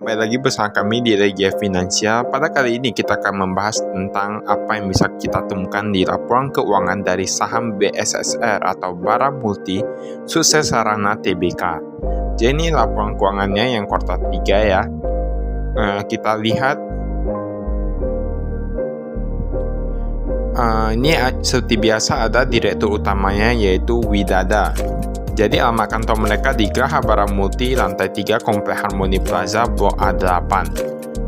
Kembali lagi bersama kami di Regia Finansial. Pada kali ini kita akan membahas tentang apa yang bisa kita temukan di laporan keuangan dari saham BSSR atau Bara Multi Sukses Sarana Tbk. Jadi ini laporan keuangannya yang kuartal 3 ya. Kita lihat ini seperti biasa ada direktur utamanya yaitu Widada. Jadi alamat kantor mereka di Graha Bara Multi, lantai 3, Komplek Harmoni Plaza, Blok A8,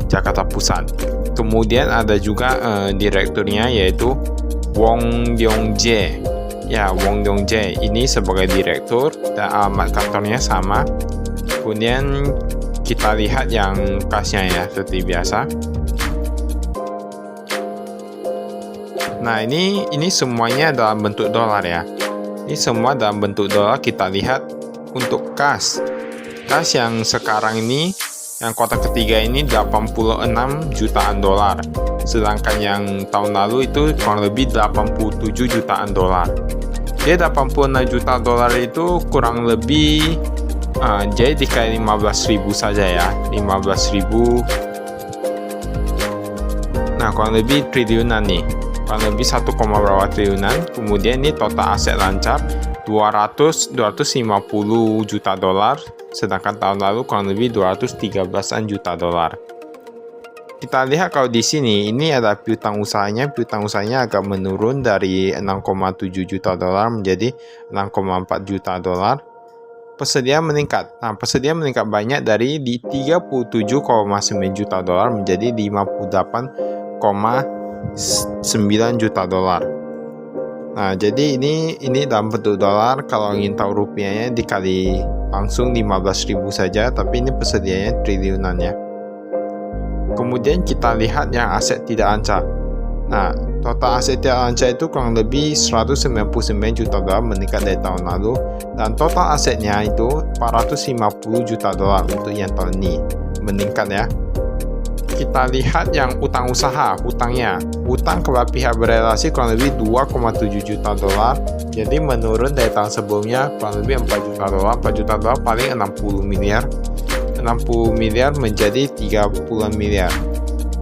Jakarta Pusat. Kemudian ada juga direkturnya yaitu Wong Yong-jae. Ya, Wong Yong-jae ini sebagai direktur dan alamat kantornya sama. Kemudian kita lihat yang kasnya ya, seperti biasa. Nah, ini semuanya dalam bentuk dolar ya. Ini semua dalam bentuk dolar. Kita lihat untuk kas yang sekarang ini, yang kuartal ketiga ini 86 jutaan dolar. Sedangkan yang tahun lalu itu kurang lebih 87 jutaan dolar. Jadi 86 juta dolar itu kurang lebih jadi dikali 15.000 saja ya. 15.000. Nah, kurang lebih triliunan nih. Kurang lebih 1, berapa triliunan. Kemudian ini total aset lancar 250 juta dolar, sedangkan tahun lalu kurang lebih 213 juta dolar. Kita lihat kalau di sini ini ada piutang usahanya. Piutang usahanya agak menurun dari 6,7 juta dolar menjadi 6,4 juta dolar. Persediaan meningkat. Nah, persediaan meningkat banyak dari di 37,9 juta dolar menjadi 58,9 juta dolar. Nah, jadi ini dalam bentuk dolar. Kalau ingin tahu rupiahnya dikali langsung 15.000 saja, tapi ini persediaannya triliunan ya. Kemudian kita lihat yang aset tidak ancak. Nah, total aset tidak ancak itu kurang lebih 199 juta dolar, meningkat dari tahun lalu, dan total asetnya itu 450 juta dolar untuk yang tahun ini, meningkat ya. Kita lihat yang utang usaha, hutang kepada pihak berrelasi kurang lebih 2,7 juta dolar. Jadi menurun dari tahun sebelumnya kurang lebih 4 juta dolar. 4 juta dolar paling 60 miliar. 60 miliar menjadi 30 miliar.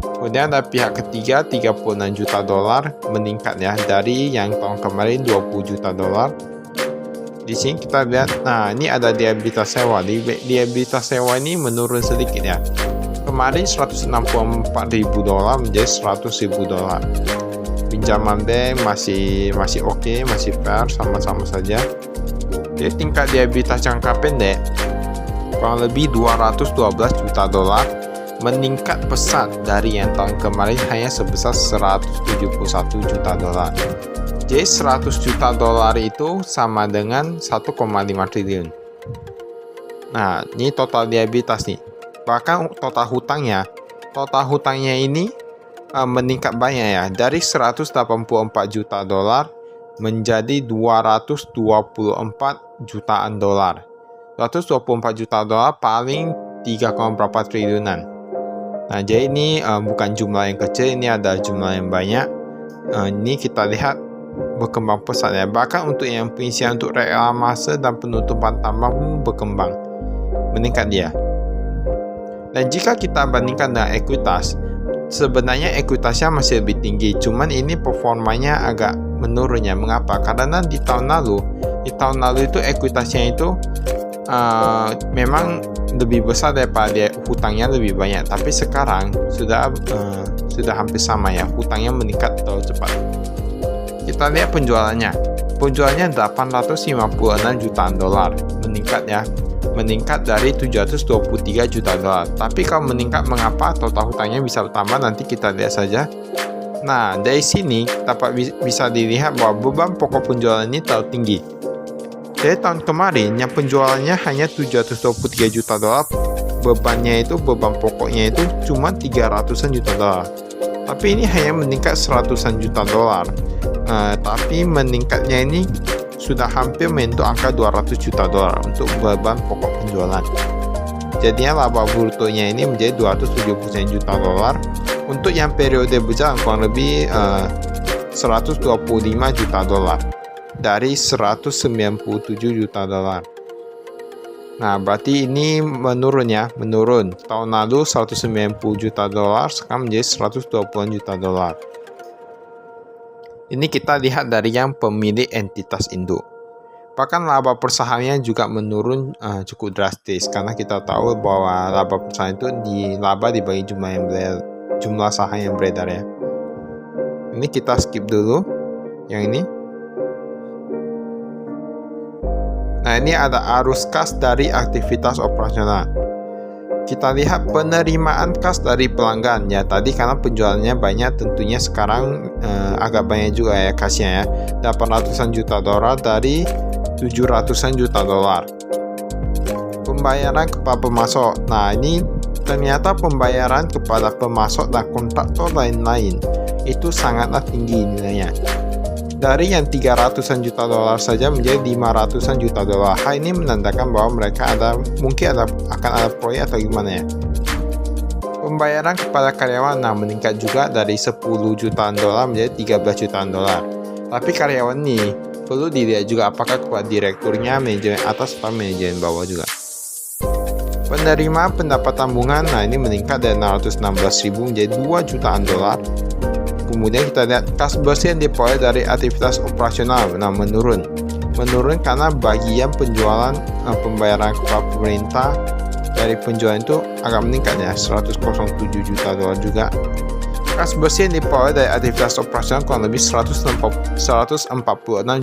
Kemudian ada pihak ketiga 36 juta dolar, meningkat ya dari yang tahun kemarin 20 juta dolar. Di sini kita lihat, nah ini ada liabilitas sewa. Liabilitas sewa ini menurun sedikit ya. Kemarin 164.000 dolar menjadi 100.000 dolar. Pinjaman bank masih oke, masih fair, sama-sama saja. Jadi tingkat liabilitas jangka pendek kurang lebih 212 juta dolar, meningkat pesat dari yang tahun kemarin hanya sebesar 171 juta dolar. Jadi 100 juta dolar itu sama dengan 1,5 triliun. Nah, ini total liabilitas nih. Bahkan total hutangnya ini meningkat banyak ya, dari 184 juta dolar menjadi 224 jutaan dolar. 224 juta dolar paling 3, berapa triliunan. Nah, jadi ini bukan jumlah yang kecil, ini ada jumlah yang banyak. Ini kita lihat berkembang pesat ya. Bahkan untuk yang pengisian untuk reklamase dan penutupan tambang pun berkembang, meningkat dia. Dan jika kita bandingkan dengan ekuitas, sebenarnya ekuitasnya masih lebih tinggi, cuman ini performanya agak menurun ya. Mengapa? Karena di tahun lalu itu ekuitasnya itu memang lebih besar daripada hutangnya lebih banyak, tapi sekarang sudah hampir sama ya, hutangnya meningkat terlalu cepat. Kita lihat penjualannya 856 jutaan dolar, meningkat ya. Meningkat dari 723 juta dolar. Tapi kalau meningkat mengapa? Total hutangnya bisa bertambah, nanti kita lihat saja. Nah, dari sini dapat bisa dilihat bahwa beban pokok penjualan ini terlalu tinggi. Dari tahun kemarin yang penjualannya hanya 723 juta dolar, beban pokoknya itu cuma 300-an juta dolar. Tapi ini hanya meningkat 100-an juta dolar. Tapi meningkatnya ini sudah hampir menyentuh angka 200 juta dolar untuk beban pokok penjualan. Jadinya laba brutonya ini menjadi 270 juta dolar. Untuk yang periode berjalan kurang lebih 125 juta dolar dari 197 juta dolar. Nah, berarti ini menurun ya, menurun. Tahun lalu 190 juta dolar, sekarang menjadi 120 juta dolar. Ini kita lihat dari yang pemilik entitas induk. Bahkan laba per sahamnya juga menurun cukup drastis, karena kita tahu bahwa laba per saham itu dibagi jumlah saham yang beredar ya. Ini kita skip dulu yang ini. Nah, ini ada arus kas dari aktivitas operasional. Kita lihat penerimaan kas dari pelanggan ya. Tadi karena penjualannya banyak, tentunya sekarang agak banyak juga ya kasnya ya. 800-an juta dolar dari 700-an juta dolar. Pembayaran kepada pemasok. Nah, ini ternyata pembayaran kepada pemasok dan kontraktor lain-lain itu sangatlah tinggi nilainya. Dari yang 300-an juta dolar saja menjadi 500-an juta dolar. Hal ini menandakan bahwa mereka akan ada proyek atau gimana ya. Pembayaran kepada karyawan meningkat juga dari 10 jutaan dolar menjadi 13 jutaan dolar. Tapi karyawan ini perlu dilihat juga apakah kepada direkturnya, manajemen atas atau manajemen bawah juga. Penerimaan pendapatan tabungan, ini meningkat dari 616.000 menjadi 2 jutaan dolar. Kemudian kita lihat kas bersih yang diperoleh dari aktivitas operasional, menurun karena bagian penjualan pembayaran kepada pemerintah dari penjualan itu agak meningkat ya, 107 juta dolar juga. Kas bersih yang diperoleh dari aktivitas operasional kurang lebih 146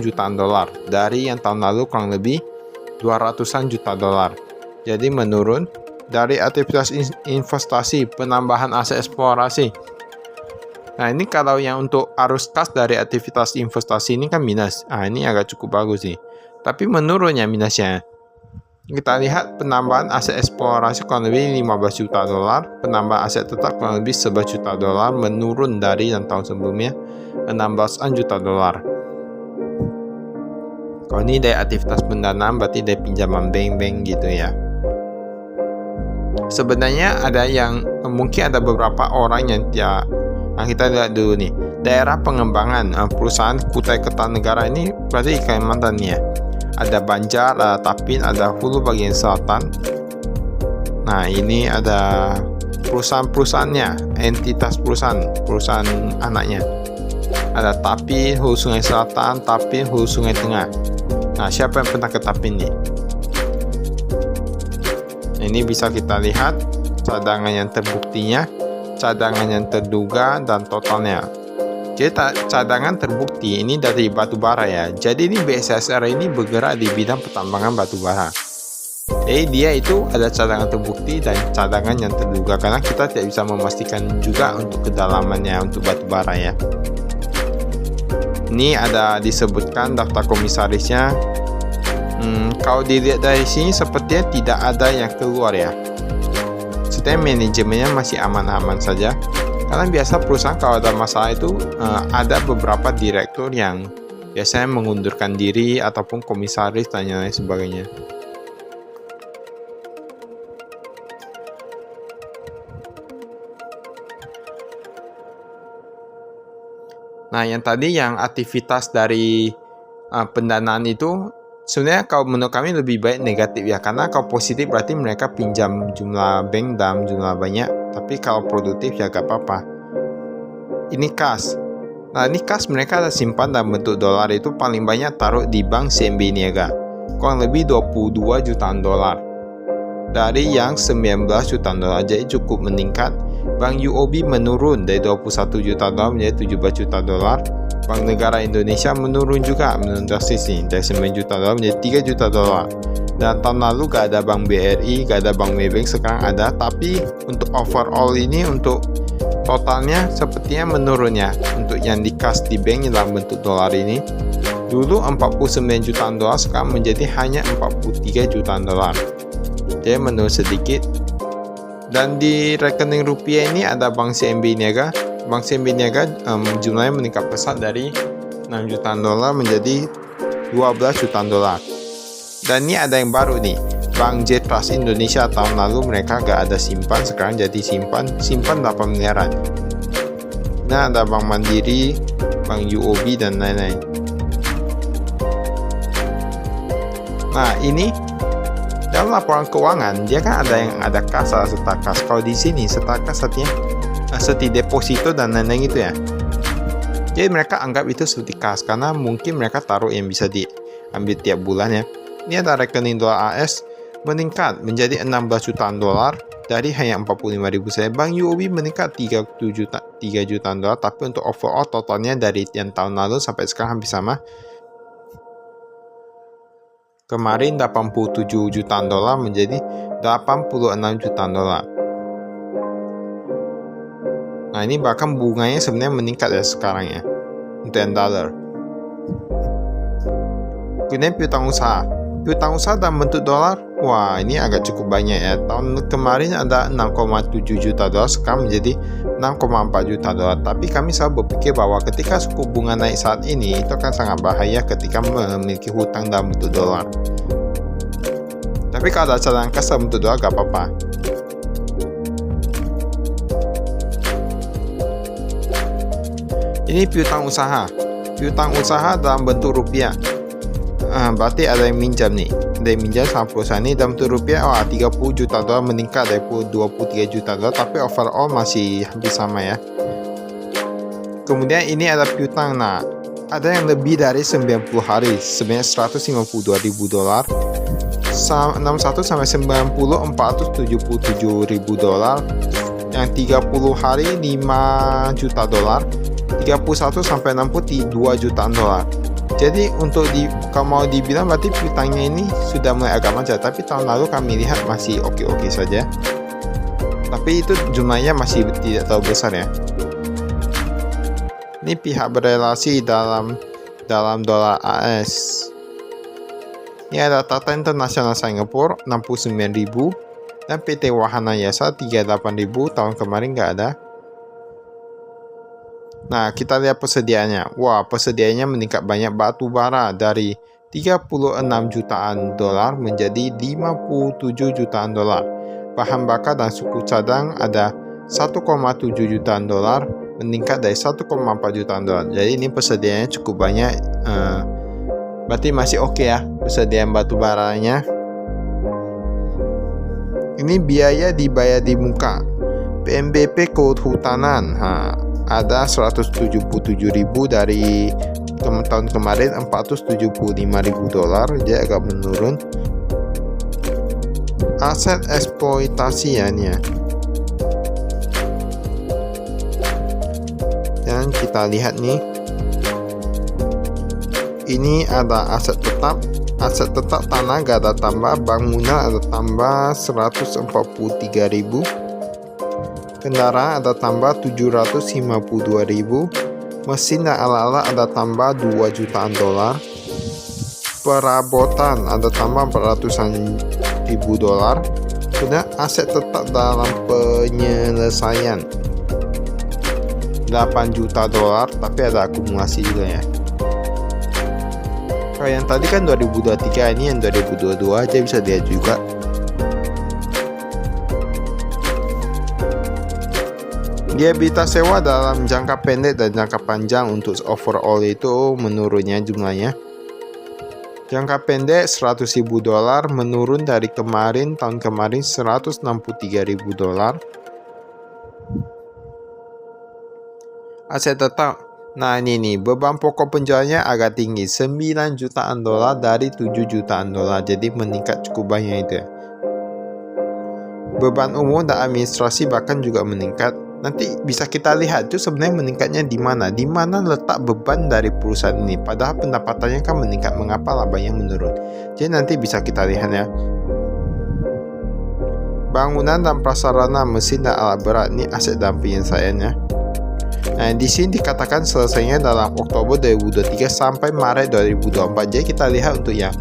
jutaan dolar dari yang tahun lalu kurang lebih 200-an juta dolar. Jadi menurun. Dari aktivitas investasi, penambahan aset eksplorasi. Nah, ini kalau yang untuk arus kas dari aktivitas investasi ini kan minus. Ini agak cukup bagus sih. Tapi menurunnya minusnya. Kita lihat penambahan aset eksplorasi kurang lebih 15 juta dolar, penambahan aset tetap kurang lebih 11 juta dolar, menurun dari yang tahun sebelumnya 16-an juta dolar. Kalau ini dari aktivitas pendanaan berarti dari pinjaman bank-bank gitu ya. Sebenarnya ada yang mungkin ada beberapa orang yang kita lihat dulu nih, daerah pengembangan perusahaan Kutai Kertanegara ini berarti Kalimantan nih ya. Ada Banjar, ada Tapin, ada Hulu bagian selatan. Nah, ini ada perusahaan-perusahaannya, entitas perusahaan anaknya. Ada Tapin, Hulu Sungai Selatan, Tapin, Hulu Sungai Tengah. Nah, siapa yang pernah ke Tapin nih? Ini bisa kita lihat cadangan yang terbuktinya, cadangan yang terduga, dan totalnya. Jadi cadangan terbukti ini dari batu bara ya. Jadi ini BSSR ini bergerak di bidang pertambangan batu bara. Jadi dia itu ada cadangan terbukti dan cadangan yang terduga, karena kita tidak bisa memastikan juga untuk kedalamannya untuk batu bara ya. Ini ada disebutkan daftar komisarisnya. Kalau dilihat dari sini sepertinya tidak ada yang keluar ya. Sebenarnya manajemennya masih aman-aman saja. Karena biasa perusahaan kalau ada masalah itu ada beberapa direktur yang biasanya mengundurkan diri ataupun komisaris dan lain sebagainya. Nah, yang tadi yang aktivitas dari pendanaan itu sebenarnya kalau menurut kami lebih baik negatif ya, karena kalau positif berarti mereka pinjam jumlah bank dalam jumlah banyak, tapi kalau produktif ya gak apa-apa. Ini kas. Nah, ini kas mereka ada simpan dalam bentuk dolar, itu paling banyak taruh di bank CMB Niaga, kurang lebih 22 jutaan dolar dari yang 19 jutaan dolar, jadi cukup meningkat. Bank UOB menurun dari 21 juta dolar menjadi 17 juta dolar. Bank Negara Indonesia menurun juga, menurun drastis nih, dari 9 juta dolar menjadi 3 juta dolar. Dan tahun lalu gak ada Bank BRI, gak ada Bank Maybank, sekarang ada. Tapi untuk overall ini, untuk totalnya sepertinya menurun ya. Untuk yang dikas di bank dalam bentuk dolar ini, dulu 49 jutaan dolar, sekarang menjadi hanya 43 jutaan dolar. Jadi menurun sedikit. Dan di rekening rupiah ini ada Bank CMB Niaga. Bank CMB Niaga jumlahnya meningkat pesat dari 6 jutaan dolar menjadi 12 jutaan dolar. Dan ini ada yang baru nih, Bank J Trust Indonesia. Tahun lalu mereka gak ada simpan, sekarang jadi simpan 8 miliaran. Nah, ada Bank Mandiri, Bank UOB, dan lain-lain. Nah, ini dalam laporan keuangan dia kan ada kasa serta kas. Kalau di sini serta kas artinya seperti deposito dan lain-lain gitu ya. Jadi mereka anggap itu seperti kas karena mungkin mereka taruh yang bisa diambil tiap bulan ya. Ini ada rekening dolar AS meningkat menjadi 16 jutaan dolar dari hanya 45.000 saja. Bank UOB meningkat 3 jutaan dolar, tapi untuk overall totalnya dari yang tahun lalu sampai sekarang hampir sama. Kemarin 87 jutaan dolar menjadi 86 jutaan dolar. Nah ini bahkan bunganya sebenarnya meningkat ya sekarang ya untuk yang dollar. Kemudian piutang usaha. Piutang usaha dalam bentuk dolar, wah ini agak cukup banyak ya. Tahun kemarin ada 6,7 juta dolar, sekarang menjadi 6,4 juta dolar. Tapi kami selalu berpikir bahwa ketika suku bunga naik saat ini, itu akan sangat bahaya ketika memiliki hutang dalam bentuk dolar. Tapi kalau ada cadangan kas dalam bentuk dolar, gak apa-apa. Ini piutang usaha. Piutang usaha dalam bentuk rupiah. Berarti ada yang minjam nih. Ada yang minjam sama perusahaan ini dalam bentuk rupiah. 30 juta dolar meningkat dari 23 juta dolar. Tapi overall masih hampir sama ya. Kemudian ini ada piutang. Nah, ada yang lebih dari 90 hari. Sebanyak 152.000 dolar. 61 sampai 90 477.000 dolar. Yang 30 hari 5 juta dolar. 31 sampai 60 2 jutaan dolar. Jadi untuk kalau mau dibilang berarti piutangnya ini sudah mulai agak macet. Tapi tahun lalu kami lihat masih oke-oke saja. Tapi itu jumlahnya masih tidak terlalu besar ya. Ini pihak berelasi dalam dolar AS. Ini ada Tata Internasional Singapura 69.000 dan PT Wahana Yasa 38.000. Tahun kemarin nggak ada. Nah, kita lihat persediaannya. Wah, persediaannya meningkat banyak. Batu bara dari 36 jutaan dolar menjadi 57 jutaan dolar. Bahan bakar dan suku cadang ada 1,7 jutaan dolar meningkat dari 1,4 jutaan dolar. Jadi ini persediaannya cukup banyak. Berarti masih oke ya persediaan batu baranya. Ini biaya dibayar di muka. PNBP kehutanan. Ada 177.000 dari tahun kemarin 475.000 dolar, jadi agak menurun. Aset eksploitasi ya ini ya. Dan kita lihat nih, ini ada aset tetap. Aset tetap tanah gak ada tambah, bangunan ada tambah 143.000. Kendaraan ada tambah 752.000. Mesin dan alat-alat ada tambah 2 jutaan dolar. Perabotan ada tambah 400.000 dolar. Kemudian aset tetap dalam penyelesaian 8 juta dolar, tapi ada akumulasi juga ya. Kalau yang tadi kan 2023, ini yang 2022 aja bisa lihat juga. Liabilitas sewa dalam jangka pendek dan jangka panjang untuk overall itu menurunnya jumlahnya. Jangka pendek 100.000 dolar menurun dari tahun kemarin 163.000 dolar. Aset tetap. Nah ini nih, beban pokok penjualnya agak tinggi, 9 jutaan dolar dari 7 jutaan dolar. Jadi meningkat cukup banyak itu ya. Beban umum dan administrasi bahkan juga meningkat. Nanti bisa kita lihat tuh sebenarnya meningkatnya di mana. Di mana letak beban dari perusahaan ini. Padahal pendapatannya kan meningkat. Mengapa labanya menurun? Jadi nanti bisa kita lihat ya. Bangunan dan prasarana mesin dan alat berat ini aset dalam penyelesaiannya. Nah, di sini dikatakan selesainya dalam Oktober 2023 sampai Maret 2024. Jadi kita lihat untuk yang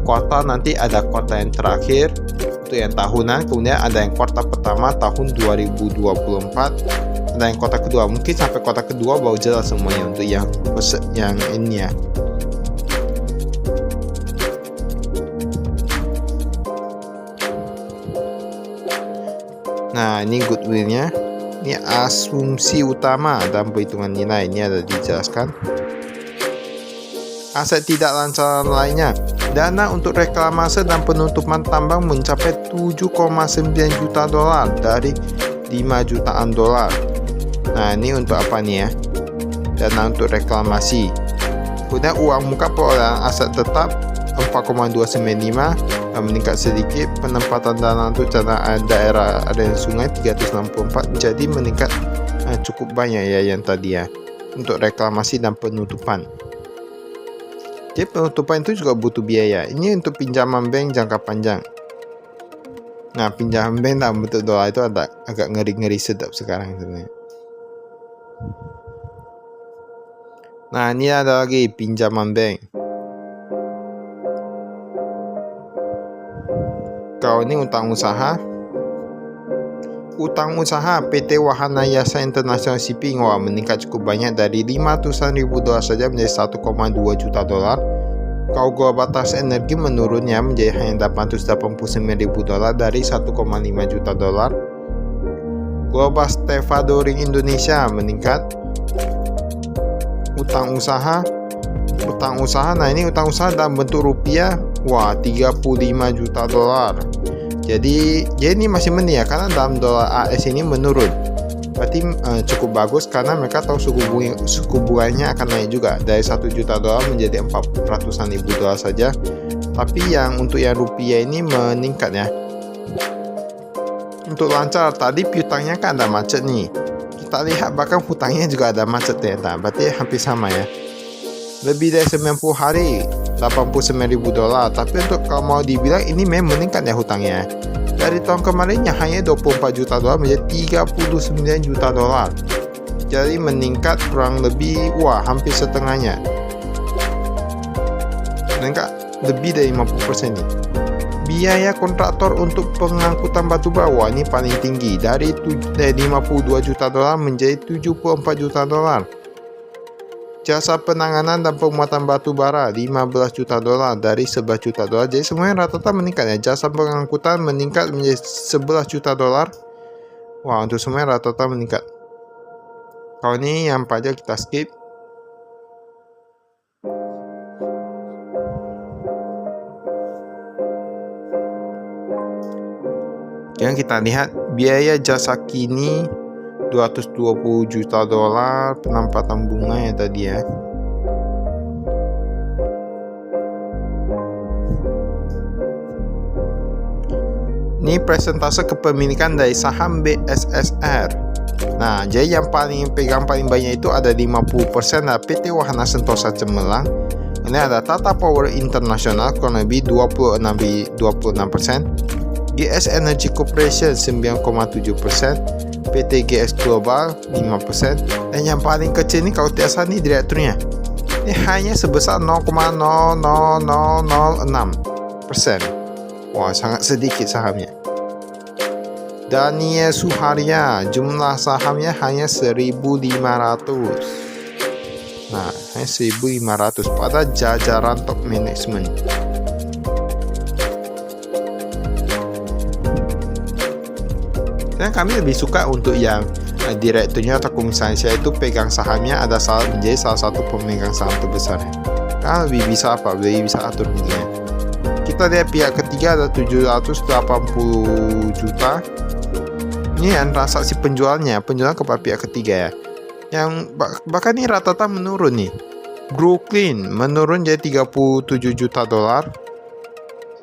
kuartal nanti ada kuartal yang terakhir. Untuk yang tahunan, kemudian ada yang kuartal pertama tahun 2024, ada yang kuartal kedua. Mungkin sampai kuartal kedua baru jelas semuanya untuk yang ini ya. Nah ini goodwill-nya. Ini asumsi utama dalam perhitungan nilai, ini ada dijelaskan. Aset tidak lancar lainnya. Dana untuk reklamasi dan penutupan tambang mencapai 7,9 juta dolar dari 5 jutaan dolar. Nah, ini untuk apa nih ya? Dana untuk reklamasi. Kemudian uang muka perolehan aset tetap 4,295 meningkat sedikit. Penempatan dana untuk cadangan daerah aliran sungai 364, jadi meningkat cukup banyak ya yang tadi ya untuk reklamasi dan penutupan. Jadi penutupan itu juga butuh biaya. Ini untuk pinjaman bank jangka panjang. Nah, pinjaman bank dalam bentuk dolar itu agak ngeri-ngeri sedap sekarang sebenarnya. Nah, ini ada lagi pinjaman bank. Kalau ini utang usaha. Utang usaha PT Wahana Yasa International Shipping meningkat cukup banyak dari 500.000 dolar saja menjadi 1,2 juta dolar. Kalau Global Batas Energi menurunnya menjadi hanya 889.000 dolar dari 1,5 juta dolar. Global Stevedoring Indonesia meningkat. Utang usaha. Nah ini utang usaha dalam bentuk rupiah, 35 juta dolar. Jadi ini masih mending ya, karena dalam dolar AS ini menurun. Berarti cukup bagus karena mereka tahu suku bunganya akan naik juga dari 1 juta dolar menjadi 400-an ribu dolar saja. Tapi untuk yang rupiah ini meningkat ya. Untuk lancar tadi piutangnya kan ada macet nih. Kita lihat bahkan hutangnya juga ada macet ternyata. Berarti hampir sama ya. Lebih dari 90 hari 89.000 dolar. Tapi untuk kalau mau dibilang ini memang meningkat ya hutangnya. Dari tahun kemarinnya hanya 24 juta dolar menjadi 39 juta dolar. Jadi meningkat kurang lebih hampir setengahnya. Meningkat lebih dari 50% nih. Biaya kontraktor untuk pengangkutan batu bara ini paling tinggi dari 52 juta dolar menjadi 74 juta dolar. Jasa penanganan dan pemuatan batu bara 15 juta dolar dari 11 juta dolar. Jadi semuanya rata-rata meningkat ya. Jasa pengangkutan meningkat menjadi 11 juta dolar. Untuk semuanya rata-rata meningkat. Kalau ini yang pajak kita skip. Yang kita lihat biaya jasa kini 220 juta dolar, penempatan bunga ya tadi ya. Ini persentase kepemilikan dari saham BSSR. Nah, jadi yang pegang paling banyak itu ada 50% dari PT Wahana Sentosa Cemerlang. Ini ada Tata Power International kurang lebih 26%. GS Energy Corporation 9,7%. PT GS Global 5%, dan yang paling kecil ini kalau tidak salah ini direkturnya. Ini hanya sebesar 0,00006%. Sangat sedikit sahamnya. Daniel Suharya, jumlah sahamnya hanya 1.500. Nah, hanya 1.500 pada jajaran top management. Dan kami lebih suka untuk yang direkturnya atau komisarisnya itu pegang sahamnya menjadi salah satu pemegang saham terbesar. Karena lebih bisa atur dunia. Kita lihat pihak ketiga ada 780 juta. Ini yang transaksi penjualan kepada pihak ketiga ya. Yang bahkan ini rata-rata menurun nih. Brooklyn menurun jadi 37 juta dolar.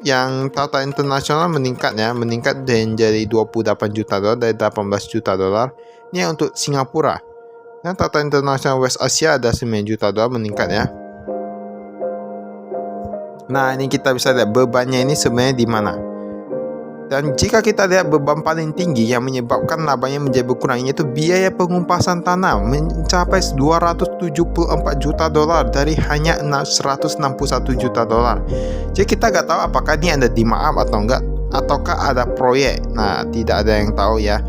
Yang Tata International meningkat dan jadi 28 juta dolar dari 18 juta dolar. Ini untuk Singapura. Dan Tata International West Asia ada 9 juta dolar meningkat ya. Nah, ini kita bisa lihat bebannya ini sebenarnya di mana. Dan jika kita lihat beban paling tinggi yang menyebabkan labanya menjadi berkurang, yaitu biaya pengumpasan tanah mencapai 274 juta dolar dari hanya 161 juta dolar. Jadi kita nggak tahu apakah ini ada dimaaf atau enggak, ataukah ada proyek. Nah, tidak ada yang tahu ya.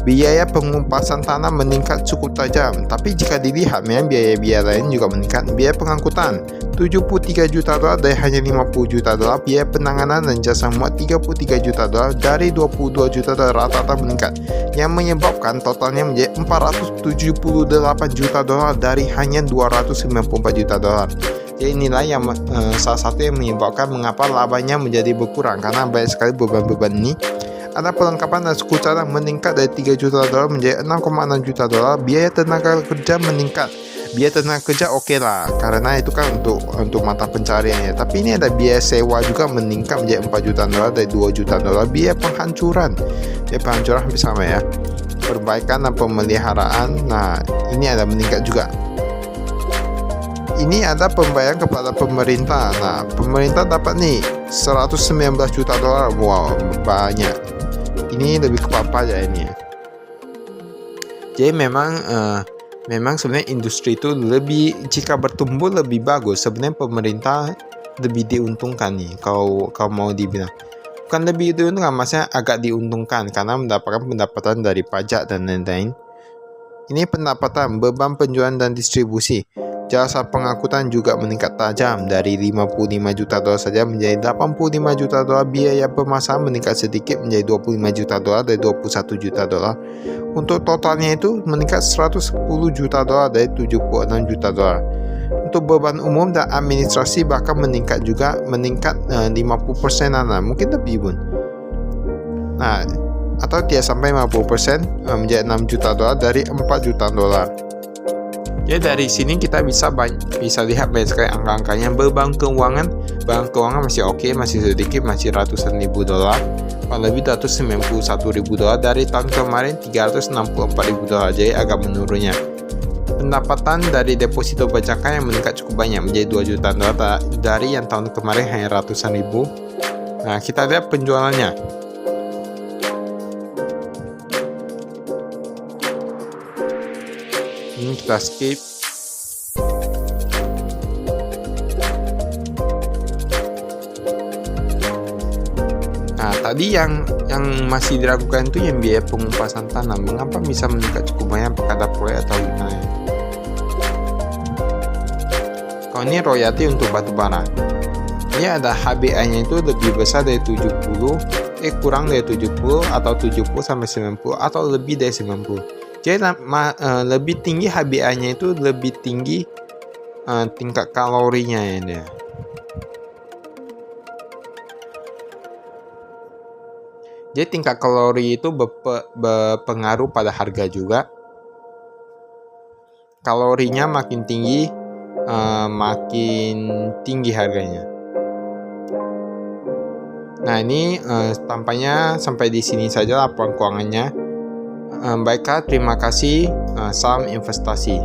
Biaya pengumpasan tanah meningkat cukup tajam, tapi jika dilihat memang biaya-biaya lain juga meningkat. Biaya pengangkutan 73 juta dolar dari hanya 50 juta dolar. Biaya penanganan dan jasa muat 33 juta dolar dari 22 juta dolar, rata-rata meningkat, yang menyebabkan totalnya menjadi 478 juta dolar dari hanya 294 juta dolar. Jadi inilah yang salah satu yang menyebabkan mengapa labanya menjadi berkurang, karena banyak sekali beban-beban ini. Ada perlengkapan dan suku cadang meningkat dari 3 juta dolar menjadi 6,6 juta dolar. Biaya tenaga kerja meningkat. Biaya tenaga kerja oke lah, karena itu kan untuk mata pencariannya. Tapi ini ada biaya sewa juga meningkat menjadi 4 juta dolar dari 2 juta dolar. Biaya penghancuran hampir sama ya. Perbaikan dan pemeliharaan, nah ini ada meningkat juga. Ini ada pembayaran kepada pemerintah. Nah, pemerintah dapat nih 119 juta dolar. Wow, banyak. Ini lebih ke apa aja ini ya. Jadi memang sebenarnya industri itu jika bertumbuh lebih bagus. Sebenarnya pemerintah lebih diuntungkan nih kalau mau dibilang. Bukan lebih diuntungkan, maksudnya agak diuntungkan karena mendapatkan pendapatan dari pajak dan lain-lain. Ini pendapatan, beban penjualan dan distribusi. Jasa pengangkutan juga meningkat tajam dari 55 juta dolar saja menjadi 85 juta dolar. Biaya pemasaran meningkat sedikit menjadi 25 juta dolar dari 21 juta dolar. Untuk totalnya itu meningkat 110 juta dolar dari 76 juta dolar. Untuk beban umum dan administrasi bahkan meningkat 50%, mungkin lebih pun. Nah, atau tidak sampai 50%, menjadi 6 juta dolar dari 4 juta dolar. Ya, dari sini kita bisa lihat banyak sekali angka-angkanya. Beban keuangan masih oke, masih sedikit, masih ratusan ribu dolar. Lebih 291 ribu dolar dari tahun kemarin 364 ribu dolar, jadi agak menurunnya. Pendapatan dari deposito perbankan yang meningkat cukup banyak menjadi 2 juta dolar dari yang tahun kemarin hanya ratusan ribu. Nah, kita lihat penjualannya. Ini kita skip. Nah, tadi yang masih diragukan itu yang biaya pengupasan tanah. Mengapa bisa meningkat cukup banyak? Apakah ada proyek atau gimana? Kalau ini royalti untuk batu bara. Ini ada HBA-nya itu lebih besar dari 70, kurang dari 70 atau 70 sampai 90 atau lebih dari 90. Jadi lebih tinggi HBA-nya itu lebih tinggi tingkat kalorinya ya dia. Jadi tingkat kalori itu berpengaruh pada harga juga. Kalorinya makin tinggi, makin tinggi harganya. Nah, ini tampaknya sampai di sini saja laporan keuangannya. Baiklah, terima kasih. Salam investasi.